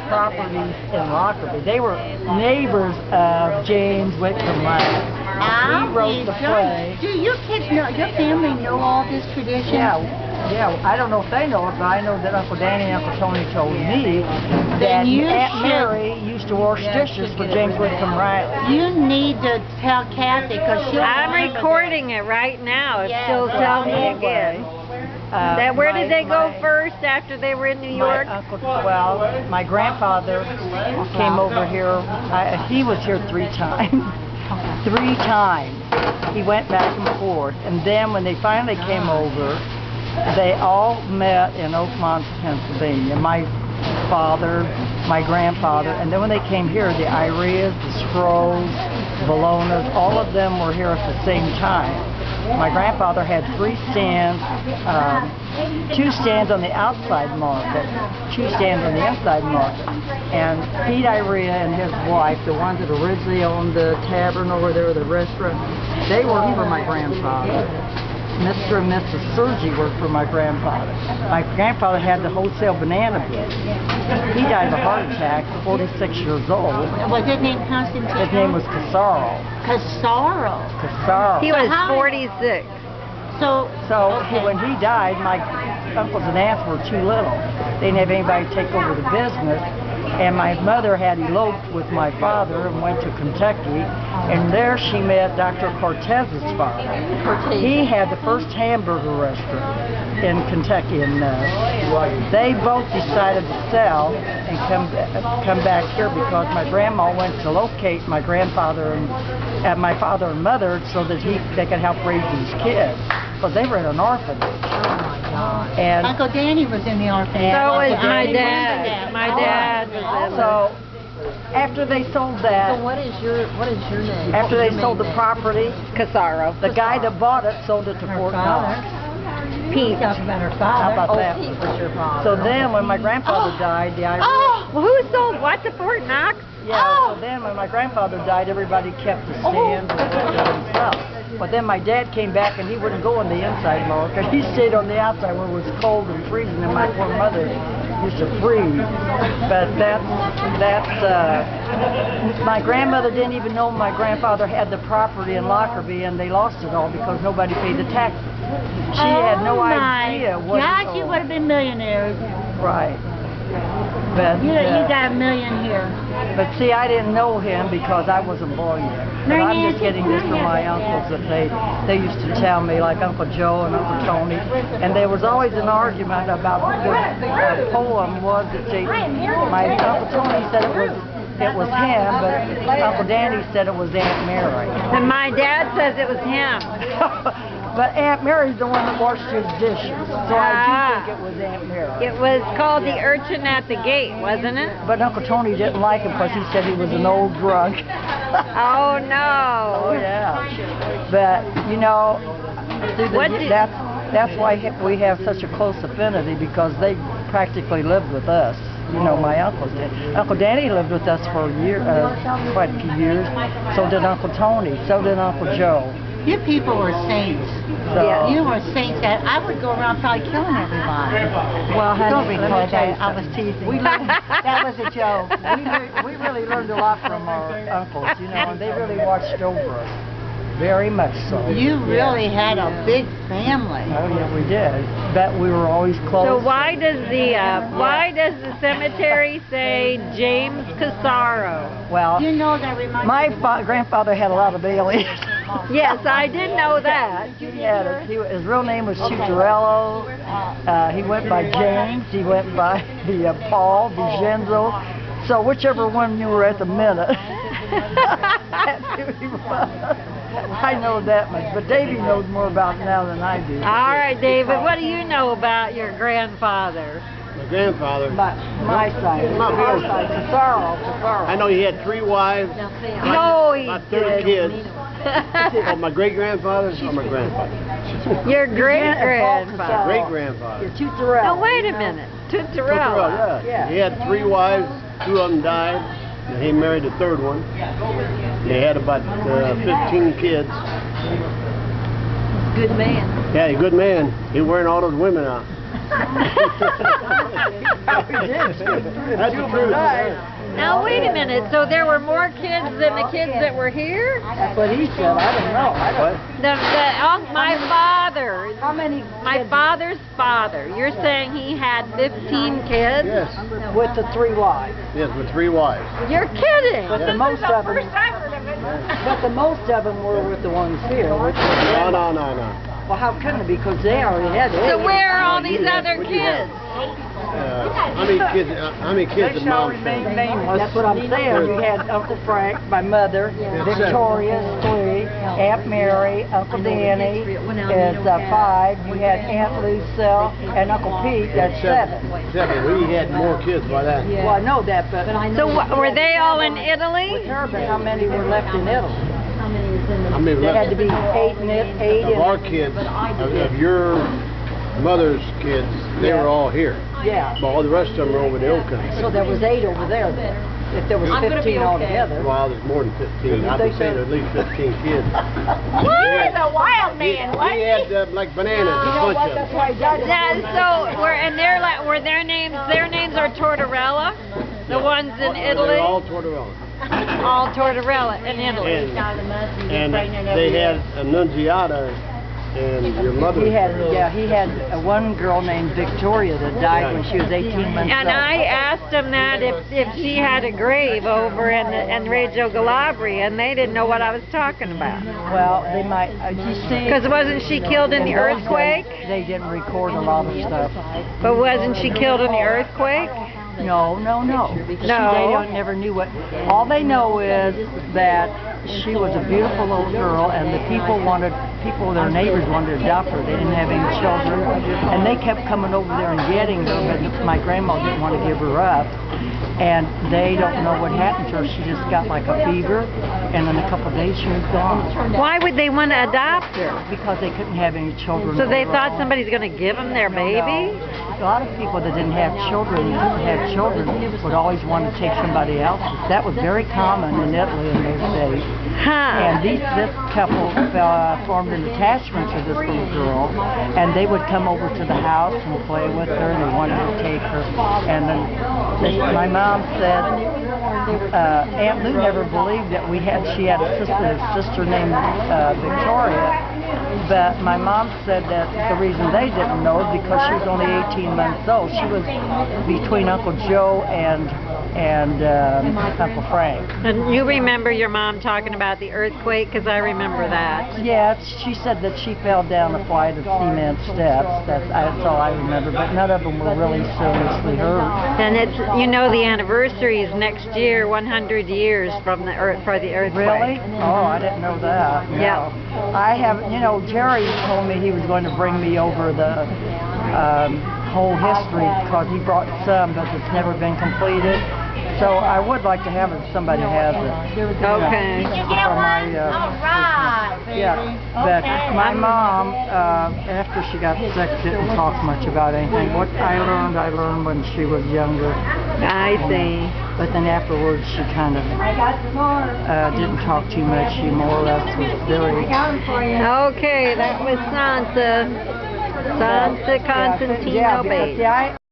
properties in Lockerbie. They were neighbors of James Whitcomb Lang. He wrote the play. Do your kids know, your family know all this tradition? Yeah, I don't know if they know it, but I know that Uncle Danny and Uncle Tony told me that Aunt Mary used to wash dishes for James Whitcomb Riley. You need to tell Kathy, because she'll I'm recording it right now. If she'll tell me again. Where did they go first after they were in New York? My grandfather came over here. He was here 3 times. 3 times. He went back and forth. And then when they finally came over, they all met in Oakmont, Pennsylvania. My father, my grandfather, and then when they came here, the Ireas, the Scrolls, Bolognas, all of them were here at the same time. My grandfather had 3 stands, 2 stands on the outside market, 2 stands on the inside market. And Pete Irea and his wife, the ones that originally owned the tavern over there, the restaurant, they worked for my grandfather. Mr. and Mrs. Sergi worked for my grandfather. My grandfather had the wholesale banana business. He died of a heart attack, 46 years old. Was his name Constantino? His name was Casaro. Casaro? Casaro. He was 46. So when he died, my uncles and aunts were too little. They didn't have anybody to take over the business. And my mother had eloped with my father and went to Kentucky, and there she met Dr. Cortez's father. He had the first hamburger restaurant in Kentucky, and they both decided to sell and come back here because my grandma went to locate my grandfather and my father and mother so that they could help raise these kids, because they were in an orphanage. And Uncle Danny was in the orphanage. So was my dad. My dad was in So after they sold that, So what is your name? after they sold the property, Casaro. the guy that bought it sold it to Fort Knox. Pete. Talking about her father. How about that? Pete was your father. So then when my grandfather died, the Irish... Well, who sold what to Fort Knox? Yeah, so then when my grandfather died, everybody kept the stands and themselves. But then my dad came back and he wouldn't go on the inside market. He stayed on the outside where it was cold and freezing, and my poor mother used to freeze. But my grandmother didn't even know my grandfather had the property in Lockerbie, and they lost it all because nobody paid the taxes. She had no idea what Gosh, you would have been millionaires. Right. But You got $1 million here. But see, I didn't know him because I wasn't born yet. But I'm just getting this from my uncles that they used to tell me, like Uncle Joe and Uncle Tony. And there was always an argument about what the poem was that my Uncle Tony said it was him, but Uncle Danny said it was Aunt Mary. And my dad says it was him. But Aunt Mary's the one that washed his dishes, so I do think it was Aunt Mary. It was called the Urchin at the Gate, wasn't it? But Uncle Tony didn't like him because he said he was an old drunk. Oh no! Oh yeah. But you know, that's why we have such a close affinity, because they practically lived with us. You know, my uncles did. Uncle Danny lived with us for a year, quite a few years. So did Uncle Tony. So did Uncle Joe. You people were saints. So, You were saints. I would go around probably killing everybody. Well, Don't honey, record that. I was teasing. teasing. That was a joke. We really learned a lot from our uncles, you know, and they really watched over us. Very much so. You really had a big family. Oh yeah, we did. But we were always close. So why does the cemetery say James Casaro? Well, You know that reminds my me of grandfather had a lot of aliases. Yes, I did know that. His real name was Chutarello. He went by James. He went by Paul, Vincenzo. So whichever one you were at the minute. That's who he was. I know that much, but Davey knows more about it now than I do. All right, David, what do you know about your grandfather? My grandfather. My side. Our side. Casaro. I know he had 3 wives, No, he about 30 kids. did. Oh, my great-grandfather or my grandfather? Your great-grandfather. Great-grandfather. Your Tutorel. Now, wait a minute. Tutorella. Yeah. He had 3 wives, 2 of them died. And he married the 3rd one. They had about 15 kids. Good man. Yeah, a good man. He wearing all those women out. That's the truth. Now wait a minute. So there were more kids than the kids that were here? That's what he said. I don't know. What? My father. How many? My father's father. You're saying he had 15 kids? Yes. With the 3 wives. Yes, with 3 wives. You're kidding. But the most of them. But the most of them were with the ones here. Which was, No. well, how can it be? Because they already had 8. So where are all these other kids? How many kids did Mom say? That's what I'm saying. You had Uncle Frank, my mother, Victoria's 3, Aunt Mary, Uncle Danny is 5. You had Aunt Lucille and Uncle Pete. That's 7. 7. We had more kids by that. Well, I know that, but So were they all in Italy? with her, but how many were left in Italy? I mean, There had to be 8 of our kids, of your mother's kids, they were all here. Yeah. But all the rest of them were over the old country. So there was 8 over there then. If there was 15 altogether. Well, there's more than 15. I would say there's at least 15 kids. He's a wild man, He had like bananas, a bunch of That's them. why he died. Were their names are Tortorella? The ones in Italy? They're all Tortorella. All Tortorella in Italy. And they had Annunziata and your mother. He had one girl named Victoria that died when she was 18 months And old. I asked them that if she had a grave over in Reggio Calabria, and they didn't know what I was talking about. Well, they might. You see, Because wasn't she killed in the in those earthquake? days, they didn't record a lot of stuff. But wasn't she killed in the earthquake? No. No. They never knew what. All they know is that she was a beautiful little girl, and the their neighbors wanted to adopt her. They didn't have any children, and they kept coming over there and getting her, but my grandma didn't want to give her up. And they don't know what happened to her. She just got like a fever, and in a couple of days she was gone. Why would they want to adopt her? Because they couldn't have any children. So they thought somebody's going to give them their baby? A lot of people that didn't have children, would always want to take somebody else's. That was very common in Italy in those days. Huh. And this couple formed an attachment to this little girl, and they would come over to the house and play with her, and they wanted to take her. And then my mom said, Aunt Lou never believed that she had a sister named Victoria. But my mom said that the reason they didn't know is because she was only 18 months old. She was between Uncle Joe and Uncle Frank. And you remember your mom talking about the earthquake? Because I remember that. Yeah, she said that she fell down a flight of cement steps. That's all I remember. But none of them were really seriously hurt. And the anniversary is next year, 100 years for the earthquake. Really? Oh, I didn't know that. No. Yeah. I haven't. Jerry told me he was going to bring me over the whole history because he brought some, but it's never been completed. So I would like to have it if somebody has it. Okay. For my, but my mom, after she got sick, didn't talk much about anything. What I learned when she was younger. I see. But then afterwards, she kind of didn't talk too much. She more or less was very... Okay, that was Santa Constantino Bayt.